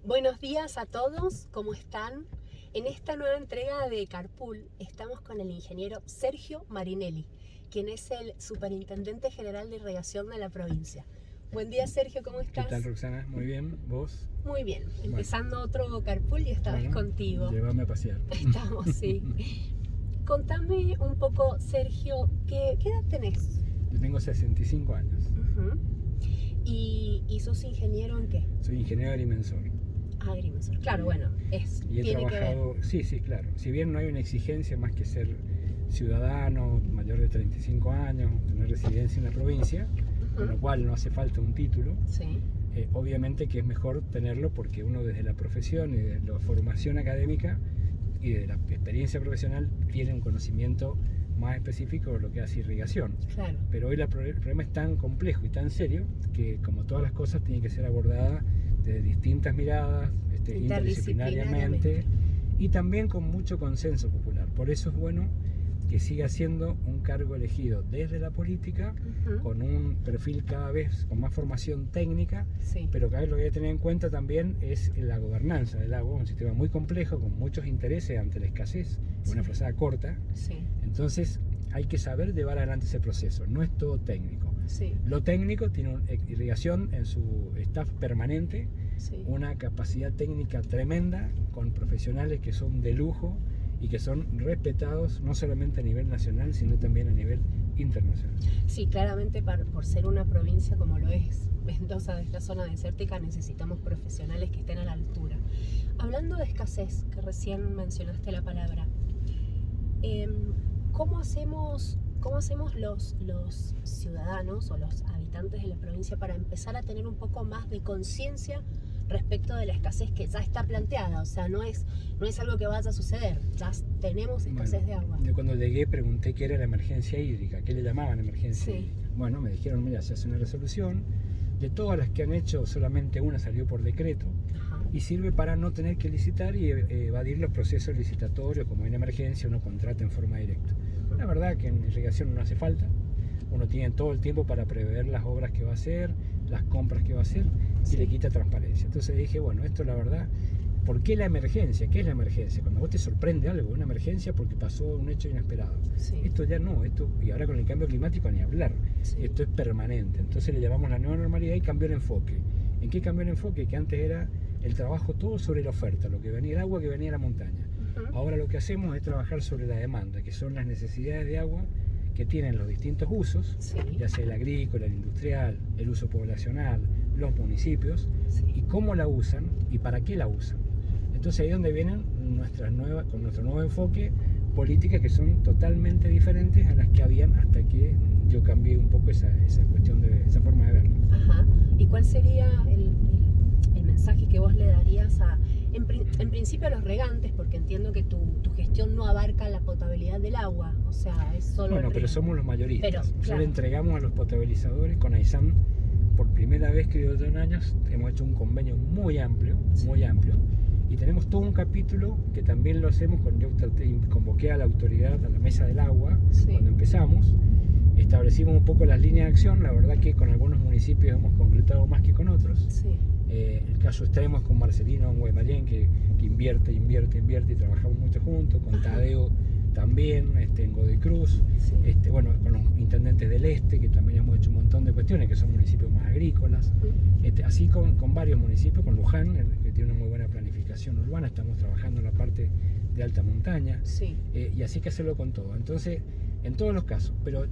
Buenos días a todos, ¿cómo están? En esta nueva entrega de Carpool estamos con el ingeniero Sergio Marinelli, quien es el Superintendente General de Irrigación de la provincia. Buen día, Sergio, ¿cómo estás? ¿Qué tal, Roxana? Muy bien, ¿vos? Muy bien, empezando otro Carpool y esta vez contigo. Llévame a pasear. Estamos, sí. Contame un poco, Sergio, ¿qué edad tenés? Yo tengo 65 años. ¿Y sos ingeniero en qué? Soy ingeniero agrimensor. Agrimensor, claro, bueno, Y he tiene trabajado, que ver. sí, claro. Si bien no hay una exigencia más que ser ciudadano, mayor de 35 años, tener residencia en la provincia, con lo cual no hace falta un título. Sí. Obviamente que es mejor tenerlo porque uno desde la profesión y de la formación académica y de la experiencia profesional tiene un conocimiento más específico de lo que hace irrigación. Claro. Pero hoy el problema es tan complejo y tan serio que, como todas las cosas, tiene que ser abordada desde distintas miradas, interdisciplinariamente y también con mucho consenso popular. Por eso es bueno que siga siendo un cargo elegido desde la política, con un perfil cada vez con más formación técnica, pero cada vez lo que hay que tener en cuenta también es la gobernanza del agua, un sistema muy complejo, con muchos intereses ante la escasez, una frazada corta. Entonces hay que saber llevar adelante ese proceso, no es todo técnico. Lo técnico tiene irrigación en su staff permanente, una capacidad técnica tremenda, con profesionales que son de lujo y que son respetados no solamente a nivel nacional, sino también a nivel internacional. Sí, claramente por ser una provincia como lo es Mendoza, de esta zona desértica, necesitamos profesionales que estén a la altura. Hablando de escasez, que recién mencionaste la palabra, ¿cómo hacemos los ciudadanos o los habitantes de la provincia para empezar a tener un poco más de conciencia respecto de la escasez que ya está planteada? O sea, no es algo que vaya a suceder, ya tenemos escasez de agua. Yo cuando llegué pregunté qué era la emergencia hídrica, qué le llamaban emergencia hídrica. Bueno, me dijeron, mira, se hace una resolución, de todas las que han hecho solamente una salió por decreto, y sirve para no tener que licitar y evadir los procesos licitatorios, como en emergencia uno contrata en forma directa. La verdad que en irrigación no hace falta, uno tiene todo el tiempo para prever las obras que va a hacer, las compras que va a hacer, y le quita transparencia. Entonces dije, bueno, esto la verdad, ¿por qué la emergencia? ¿Qué es la emergencia? Cuando vos te sorprende algo, una emergencia porque pasó un hecho inesperado. Esto ya no, y ahora con el cambio climático ni hablar, esto es permanente. Entonces le llamamos la nueva normalidad y cambió el enfoque. ¿En qué cambió el enfoque? Que antes era el trabajo todo sobre la oferta, lo que venía, el agua que venía de la montaña. Ahora lo que hacemos es trabajar sobre la demanda, que son las necesidades de agua que tienen los distintos usos, ya sea el agrícola, el industrial, el uso poblacional, los municipios, y cómo la usan y para qué la usan. Entonces ahí es donde vienen con nuestro nuevo enfoque, políticas que son totalmente diferentes a las que habían hasta que yo cambié un poco esa cuestión, esa forma de verlo. ¿Y cuál sería el mensaje que vos le darías en principio a los regantes? Porque entiendo que tu gestión no abarca la potabilidad del agua, o sea, es solo pero somos los mayoristas. Claro. Solo entregamos a los potabilizadores. Con Aysén, por primera vez, creo yo, en años, hemos hecho un convenio muy amplio, y tenemos todo un capítulo que también lo hacemos yo convoqué a la autoridad, a la mesa del agua, cuando empezamos. Establecimos un poco las líneas de acción. La verdad que con algunos municipios hemos concretado más que con otros. El caso extremo es con Marcelino en Guaymallén, que invierte y trabajamos mucho juntos, con Tadeo también, en Godoy Cruz, con los intendentes del este, que también hemos hecho un montón de cuestiones, que son municipios más agrícolas, así con varios municipios, con Luján, que tiene una muy buena planificación urbana, estamos trabajando en la parte de alta montaña, y así hay que hacerlo con todo. Entonces, en todos los casos, pero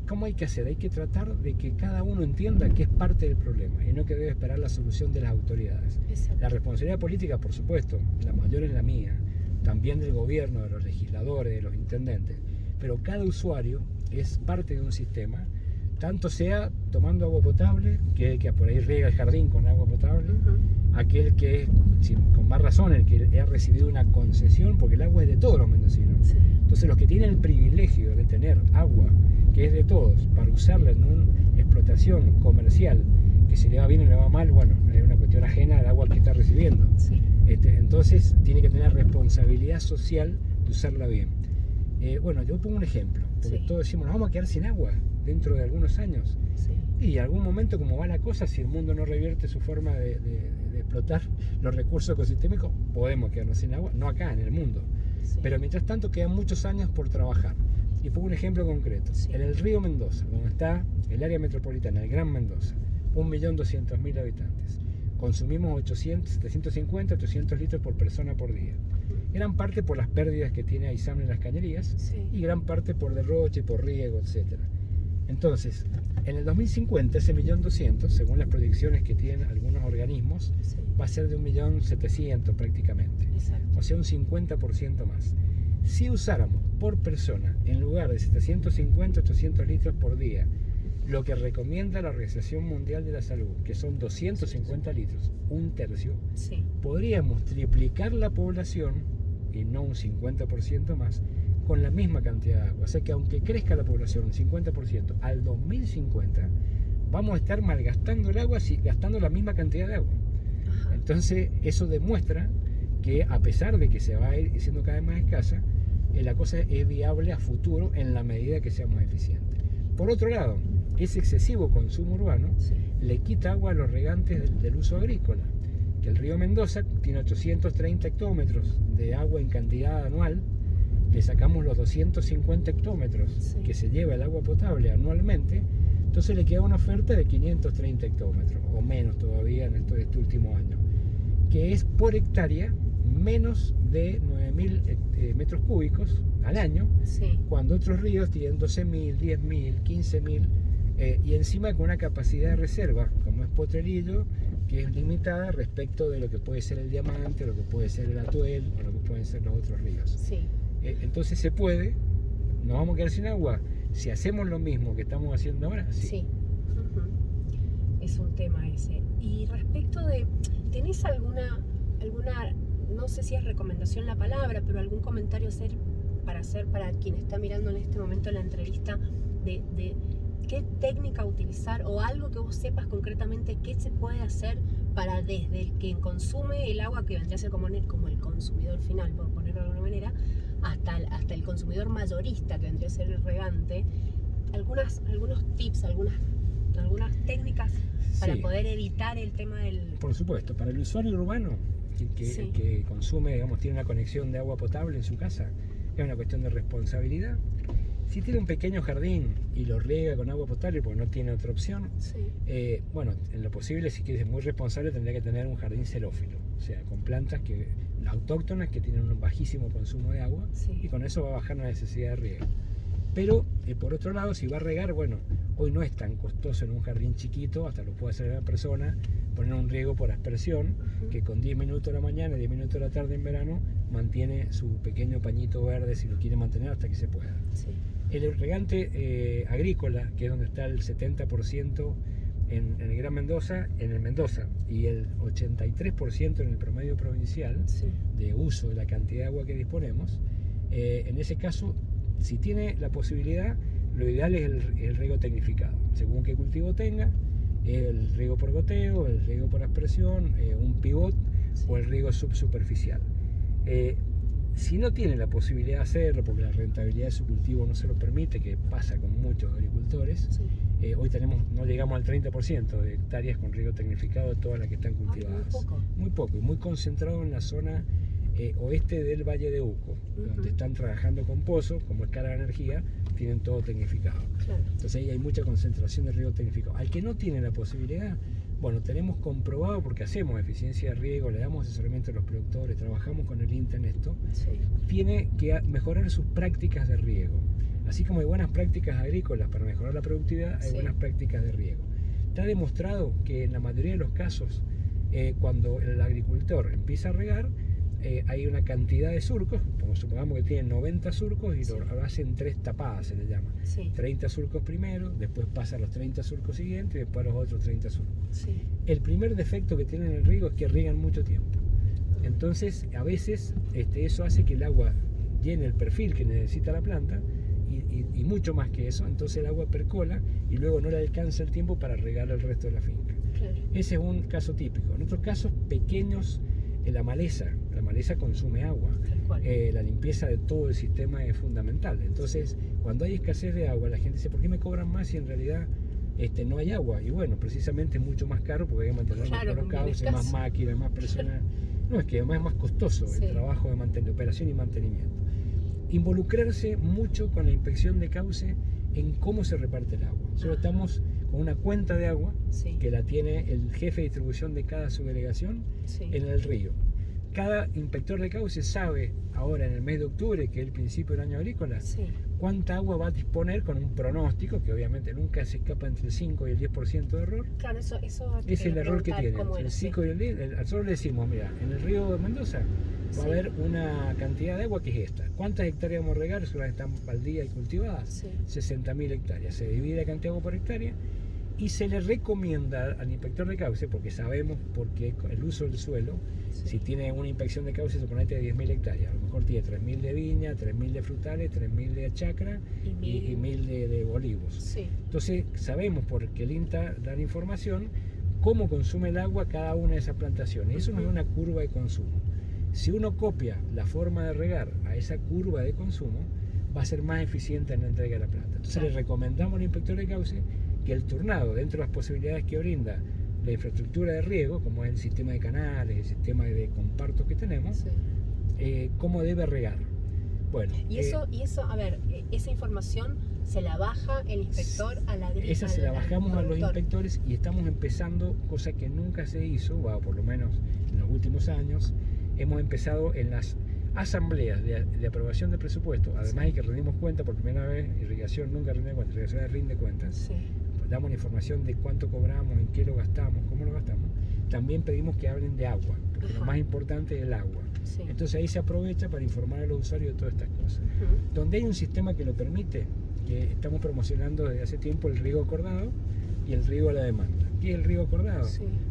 ¿cómo hay que hacer? Hay que tratar de que cada uno entienda que es parte del problema y no que debe esperar la solución de las autoridades. La responsabilidad política, por supuesto, la mayor es la mía, también del gobierno, de los legisladores, de los intendentes, pero cada usuario es parte de un sistema, tanto sea tomando agua potable, que por ahí riega el jardín con agua potable, aquel que es, con más razón, el que ha recibido una concesión, porque el agua es de todos los mendocinos. Entonces los que tienen el privilegio de tener agua, que es de todos, para usarla en una explotación comercial, que si le va bien o le va mal, bueno, es una cuestión ajena al agua que está recibiendo. Entonces tiene que tener responsabilidad social de usarla bien. Yo pongo un ejemplo, porque todos decimos, nos vamos a quedar sin agua dentro de algunos años. Y en algún momento, como va la cosa, si el mundo no revierte su forma de explotar los recursos ecosistémicos, podemos quedarnos sin agua, no acá, en el mundo. Sí. Pero mientras tanto quedan muchos años por trabajar. Y pongo un ejemplo concreto. Sí. En el río Mendoza, donde está el área metropolitana, el Gran Mendoza, 1.200.000 habitantes, consumimos 750, 800 litros por persona por día. Gran parte por las pérdidas que tiene Aysam en las cañerías, Sí. y gran parte por derroche, por riego, etc. Entonces, en el 2050 ese 1.200.000, según las proyecciones que tienen algunos organismos, Sí. va a ser de 1.700.000 prácticamente. Exacto. O sea, un 50% más. Si usáramos por persona, en lugar de 750, 800 litros por día, lo que recomienda la Organización Mundial de la Salud, que son 250 litros, un tercio, Sí. podríamos triplicar la población, y no un 50% más, con la misma cantidad de agua. O sea que aunque crezca la población un 50%, al 2050 vamos a estar malgastando el agua, gastando la misma cantidad de agua. Ajá. Entonces eso demuestra que a pesar de que se va a ir siendo cada vez más escasa, la cosa es viable a futuro en la medida que seamos eficientes. Por otro lado, ese excesivo consumo urbano Sí. le quita agua a los regantes del uso agrícola, que el río Mendoza tiene 830 hectómetros de agua en cantidad anual. Le sacamos los 250 hectómetros Sí. que se lleva el agua potable anualmente, entonces le queda una oferta de 530 hectómetros, o menos todavía en este último año, que es por hectárea menos de 9.000 metros cúbicos al año, Sí. cuando otros ríos tienen 12.000, 10.000, 15.000, y encima con una capacidad de reserva, como es Potrerillo, que es limitada respecto de lo que puede ser el Diamante, lo que puede ser el Atuel, o lo que pueden ser los otros ríos. Sí. Entonces se puede, nos vamos a quedar sin agua. Si hacemos lo mismo que estamos haciendo ahora, sí. Sí. Ujú. Es un tema ese. Y respecto de, ¿tenés alguna, no sé si es recomendación la palabra, pero algún comentario para hacer para quien está mirando en este momento la entrevista de qué técnica utilizar o algo que vos sepas concretamente qué se puede hacer para desde el que consume el agua, que vendría a ser como el consumidor final, por ponerlo de alguna manera, hasta el consumidor mayorista, que vendría a ser el regante, algunos tips, algunas técnicas para Sí. poder evitar el tema del... Por supuesto, para el usuario urbano, Sí. el que consume, digamos, tiene una conexión de agua potable en su casa, es una cuestión de responsabilidad. Si tiene un pequeño jardín y lo riega con agua potable porque no tiene otra opción, Sí. bueno, en lo posible, si quieres ser muy responsable, tendría que tener un jardín xerófilo, o sea, con plantas autóctonas que tienen un bajísimo consumo de agua, Sí. y con eso va a bajar la necesidad de riego. Pero, por otro lado, si va a regar, bueno, hoy no es tan costoso en un jardín chiquito, hasta lo puede hacer la persona, poner un riego por aspersión, Ujú. que con 10 minutos de la mañana y 10 minutos de la tarde en verano mantiene su pequeño pañito verde, si lo quiere mantener, hasta que se pueda. Sí. El regante agrícola, que es donde está el 70% en el Gran Mendoza, en el Mendoza, y el 83% en el promedio provincial Sí. de uso de la cantidad de agua que disponemos, en ese caso, si tiene la posibilidad, lo ideal es el riego tecnificado, según qué cultivo tenga, el riego por goteo, el riego por aspersión, un pivot, Sí. o el riego subsuperficial. Si no tiene la posibilidad de hacerlo porque la rentabilidad de su cultivo no se lo permite, que pasa con muchos agricultores, Sí. hoy no llegamos al 30% de hectáreas con riego tecnificado de todas las que están cultivadas. Muy poco. Muy poco, y muy concentrado en la zona oeste del Valle de Uco, donde están trabajando con pozos, como es cara la energía, tienen todo tecnificado. Claro. Entonces ahí hay mucha concentración de riego tecnificado. Al que no tiene la posibilidad, bueno, tenemos comprobado, porque hacemos eficiencia de riego, le damos asesoramiento a los productores, trabajamos con el INTA en esto, Sí. tiene que mejorar sus prácticas de riego. Así como hay buenas prácticas agrícolas para mejorar la productividad, hay Sí. buenas prácticas de riego. Está demostrado que en la mayoría de los casos, cuando el agricultor empieza a regar, hay una cantidad de surcos, como supongamos que tienen 90 surcos y Sí. lo hacen 3 tapadas, se le llama. Sí. 30 surcos primero, después pasa a los 30 surcos siguientes y después a los otros 30 surcos. Sí. El primer defecto que tienen en el riego es que riegan mucho tiempo. Entonces, a veces eso hace que el agua llene el perfil que necesita la planta y mucho más que eso. Entonces el agua percola y luego no le alcanza el tiempo para regar el resto de la finca. Claro. Ese es un caso típico. En otros casos pequeños, la maleza consume agua. Tal cual. La limpieza de todo el sistema es fundamental. Entonces, cuando hay escasez de agua, la gente dice, ¿por qué me cobran más si en realidad no hay agua. Y bueno, precisamente es mucho más caro porque hay que mantener Claro, los cauces, más máquinas, más personal. No, es que además es más costoso el trabajo de operación y mantenimiento. Involucrarse mucho con la inspección de cauce en cómo se reparte el agua. Nosotros estamos con una cuenta de agua que la tiene el jefe de distribución de cada subdelegación en el río. Cada inspector de cauce sabe ahora en el mes de octubre, que es el principio del año agrícola, cuánta agua va a disponer con un pronóstico, que obviamente nunca se escapa entre el 5 y el 10% de error. Claro, eso es el error que tiene. El 5 y el 10, nosotros le decimos, mira, en el río de Mendoza va a haber una cantidad de agua que es esta. ¿Cuántas hectáreas vamos a regar? Son las que están baldías y cultivadas. 60.000 hectáreas. Se divide la cantidad de agua por hectárea y se le recomienda al inspector de cauce, porque sabemos porque el uso del suelo, si tiene una inspección de cauce, suponete de 10.000 hectáreas, a lo mejor tiene 3.000 de viña, 3.000 de frutales, 3.000 de chacra y 1.000 de olivos. Entonces sabemos, porque el INTA da la información, cómo consume el agua cada una de esas plantaciones. Eso nos da una curva de consumo. Si uno copia la forma de regar a esa curva de consumo, va a ser más eficiente en la entrega de la planta. Entonces le recomendamos al inspector de cauce que el turnado, dentro de las posibilidades que brinda la infraestructura de riego, como es el sistema de canales, el sistema de compartos que tenemos, cómo debe regar. Bueno, y eso, a ver, esa información se la baja el inspector a la agricultura. Esa se la bajamos a los inspectores y estamos empezando, cosa que nunca se hizo, por lo menos en los últimos años, hemos empezado en las asambleas de aprobación de presupuesto. Además de que rendimos cuenta por primera vez, irrigación nunca rinde cuentas, irrigación rinde cuentas. Damos la información de cuánto cobramos, en qué lo gastamos, cómo lo gastamos. También pedimos que hablen de agua, porque lo más importante es el agua. Entonces ahí se aprovecha para informar a los usuarios de todas estas cosas. Donde hay un sistema que lo permite, que estamos promocionando desde hace tiempo, el riego acordado y el riego a la demanda. ¿Qué es el riego acordado?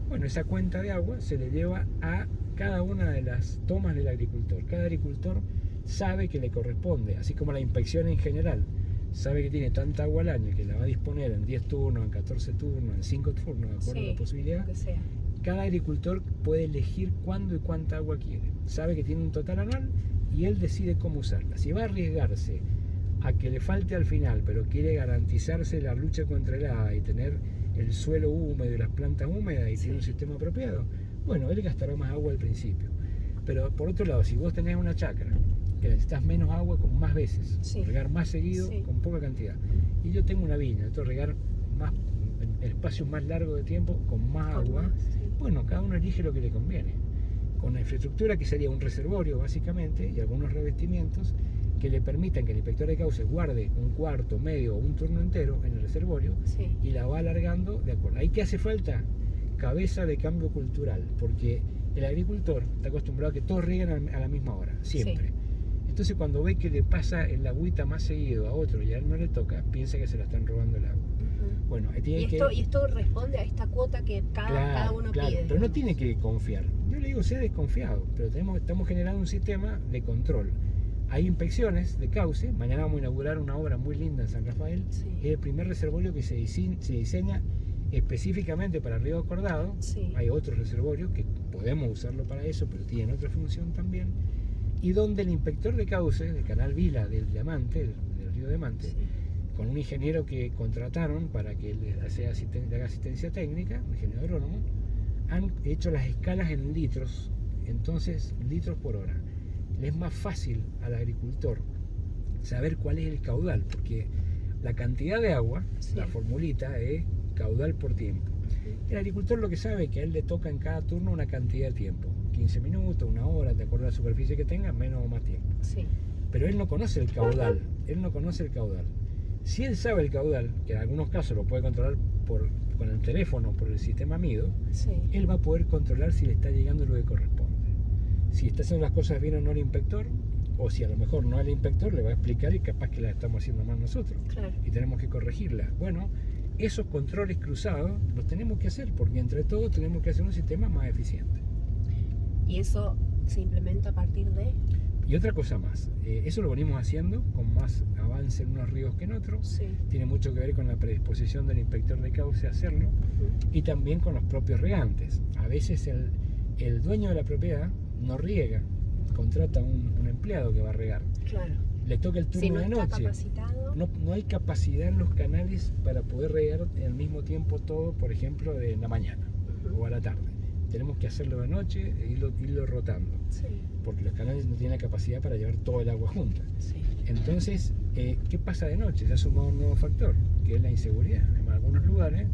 Bueno, esa cuenta de agua se le lleva a cada una de las tomas del agricultor. Cada agricultor sabe que le corresponde, así como la inspección en general sabe que tiene tanta agua al año y que la va a disponer en 10 turnos, en 14 turnos, en 5 turnos, de acuerdo a la posibilidad. Cada agricultor puede elegir cuándo y cuánta agua quiere. Sabe que tiene un total anual y él decide cómo usarla. Si va a arriesgarse a que le falte al final, pero quiere garantizarse la lucha contra el helada y tener el suelo húmedo y las plantas húmedas y tiene un sistema apropiado, bueno, él gastará más agua al principio. Pero por otro lado, si vos tenés una chacra que necesitas menos agua con más veces, regar más seguido con poca cantidad, y yo tengo una viña, entonces regar más en espacios más largos de tiempo con más agua, bueno, cada uno elige lo que le conviene, con una infraestructura que sería un reservorio básicamente y algunos revestimientos que le permitan que el inspector de cauce guarde un cuarto, medio o un turno entero en el reservorio y la va alargando de acuerdo. ¿Ahí qué hace falta? Cabeza de cambio cultural, porque el agricultor está acostumbrado a que todos rieguen a la misma hora, siempre. Entonces cuando ve que le pasa el agüita más seguido a otro y a él no le toca, piensa que se la están robando el agua. Bueno, y esto responde a esta cuota que cada uno pide. Pero no tiene que confiar. Yo le digo, sea desconfiado, pero estamos generando un sistema de control. Hay inspecciones de cauce. Mañana vamos a inaugurar una obra muy linda en San Rafael. Es el primer reservorio que se diseña específicamente para riego acordado. Hay otros reservorios que podemos usarlo para eso, pero tienen otra función también. Y donde el inspector de cauce del canal Vila del Diamante, del río Diamante, con un ingeniero que contrataron para que le haga asistencia técnica, un ingeniero agrónomo, han hecho las escalas en litros, entonces litros por hora. Le es más fácil al agricultor saber cuál es el caudal, porque la cantidad de agua, la formulita es caudal por tiempo. El agricultor lo que sabe es que a él le toca en cada turno una cantidad de tiempo, 15 minutos, una hora, de acuerdo a la superficie que tenga, menos o más tiempo. Pero él no conoce el caudal, Si él sabe el caudal, que en algunos casos lo puede controlar con el teléfono, por el sistema Mido, él va a poder controlar si le está llegando lo que corresponde. Si está haciendo las cosas bien o no el inspector, o si a lo mejor no el inspector, le va a explicar y capaz que las estamos haciendo mal nosotros y tenemos que corregirlas. Bueno, esos controles cruzados los tenemos que hacer, porque entre todos tenemos que hacer un sistema más eficiente. ¿Y eso se implementa a partir de...? Y otra cosa más, eso lo venimos haciendo con más avance en unos ríos que en otros. Tiene mucho que ver con la predisposición del inspector de cauce a hacerlo y también con los propios regantes. A veces el dueño de la propiedad no riega, contrata un empleado que va a regar. le toca el turno Si no de está noche. capacitado. No hay capacidad en los canales para poder regar al mismo tiempo todo, por ejemplo, de la mañana o a la tarde. Tenemos que hacerlo de noche e irlo rotando, Sí, porque los canales no tienen la capacidad para llevar todo el agua junta. sí. Entonces, ¿qué pasa de noche? Se ha sumado un nuevo factor, que es la inseguridad. En algunos lugares,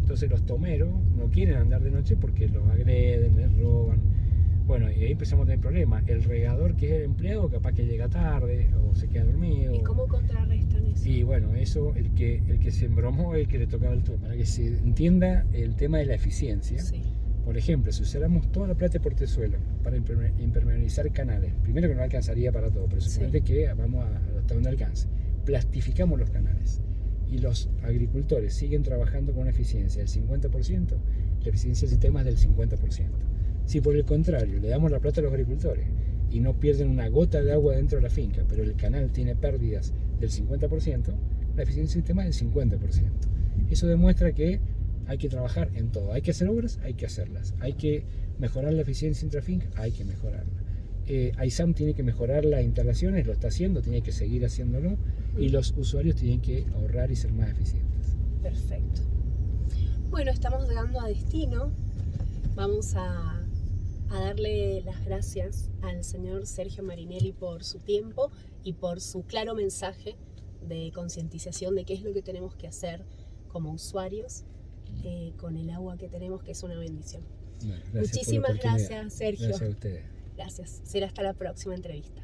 entonces los tomeros no quieren andar de noche porque los agreden, les roban. Bueno, y ahí empezamos a tener problemas. El regador, que es el empleado, capaz que llega tarde o se queda dormido. ¿Y cómo contrarrestan eso? Y bueno, eso, el que se embromó es el que le tocaba el turno. Para que se entienda el tema de la eficiencia. Sí, Por ejemplo, si usáramos toda la plata de portezuelo para impermeabilizar canales, primero que no alcanzaría para todo, pero suponete que vamos hasta donde alcance. Plastificamos los canales y los agricultores siguen trabajando con una eficiencia del 50%, la eficiencia del sistema es del 50%. Si por el contrario le damos la plata a los agricultores y no pierden una gota de agua dentro de la finca, pero el canal tiene pérdidas del 50%, la eficiencia del sistema es del 50%. Eso demuestra que hay que trabajar en todo. Hay que hacer obras, hay que hacerlas. Hay que mejorar la eficiencia intrafinca, hay que mejorarla. AISAM tiene que mejorar las instalaciones, lo está haciendo, tiene que seguir haciéndolo, y los usuarios tienen que ahorrar y ser más eficientes. perfecto. Bueno, estamos llegando a destino. Vamos a darle las gracias al señor Sergio Marinelli por su tiempo y por su claro mensaje de concientización de qué es lo que tenemos que hacer como usuarios con el agua que tenemos, que es una bendición. Bueno, Muchísimas por la oportunidad. gracias, Sergio. Gracias a ustedes. Gracias. Será hasta la próxima entrevista.